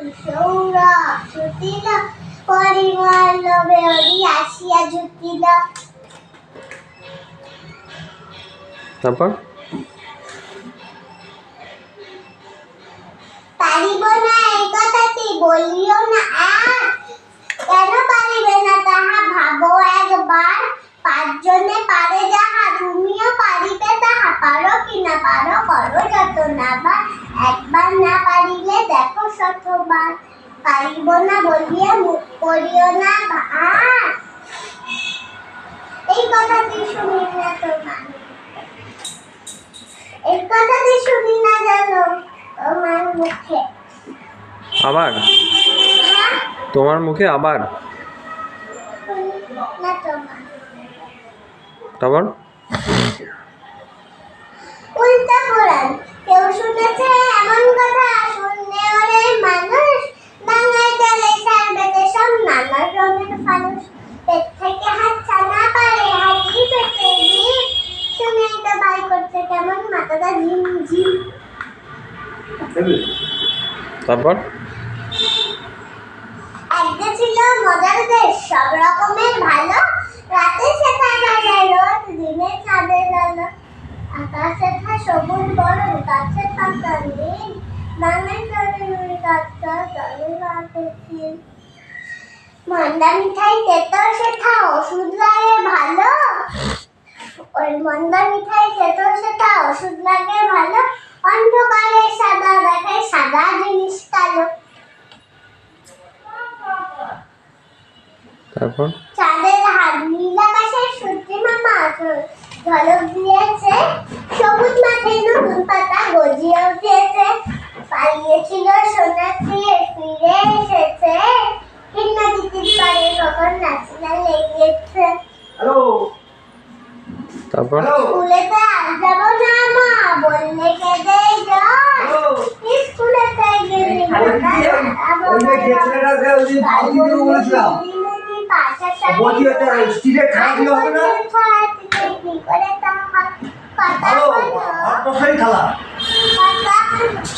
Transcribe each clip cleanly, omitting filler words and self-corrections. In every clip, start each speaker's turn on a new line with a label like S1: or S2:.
S1: সৌরভ ছুটিল পরিমল বেরি আসিয়া জুটিল।
S2: তারপর
S1: পারিব না এই কথাটি বলিও না আর, কেন পারিবে না তাহা ভাবো একবার। পাঁচজনে পারে যাহা তুমিও পারিবে তাহা, পারো কি না পারো করো যত না বার, একবার না পারিলে দেখো শতবার। পারিব না বলিয়া মুখ করিও না আর, এই কথাটি শুনি না তোমার, এই কথাটি শুনি না জানো তোমার মুখে।
S2: আবার তোমার মুখে আবার,
S1: না তোমার।
S2: তারপর
S1: উল্টা পুরাণ, কেউ শুনেছে এমন কথা, শুনলে ওরে মানুষ, ডাঙায় জালে সারবেতে সব নানা রঙের ফানুষ। পেট থেকে হাত ছানা পারে হাতি পেটে জীব, শুনেই তো ভাই করছে কেমন মাথাটা ঝিম ঝিম।
S2: তারপর
S1: একদিন ছিল মজার দেশ, সব রকমের ভালো, রাতে সেটা গায়ে রোদ, দিনে চাঁদের আলো। আকাশে থাকে সবুজ বরণ, গাছে পাতা নীল, বাংলায় চলে নুড়ি গাছটা জলে রাতে ছিল। মন্দা মিঠাই তেতো সেটা ওষুধ লাগে ভালো, ওই মন্দা মিঠাই তেতো সেটা ওষুধ লাগে ভালো, অন্ধকারে সাদা দেখায় সাদা জিনিস কালো।
S2: তারপর
S1: চাঁদের হাত নীল আকাশে সূর্যি মামা ঝলক দিয়েছে, সবুজ মাঠে নতুন পাতা গজিয়ে উঠেছে। পালিয়েছিল সোনা দিয়ে ফিরে এসেছে, কিন্না দিতে পারে কখন নাচিনা লেগেছে।
S2: তারপর
S1: স্কুলেতে আজ যাবো না মা বললে কেঁদে যায়, স্কুলেতে গেলি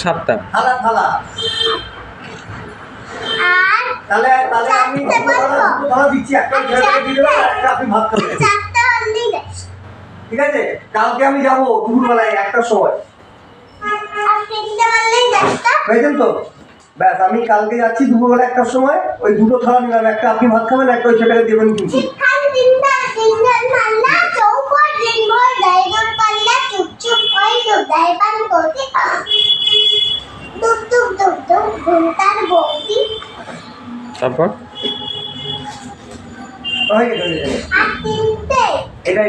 S2: সাতটা।
S3: ঠিক আছে, কালকে আমি যাবো দুপুরবেলায় 1টার সময়, বুঝলেন তো? ব্যাস আমি কালকে যাচ্ছি দুপুরবেলা 1টার সময়, ওই দুটো থালা নিলাম, একটা আপনি ভাত খাবেন, একটা ওই ছেলেটাকে দেবেন কিন্তু।
S2: তারপর
S3: এটা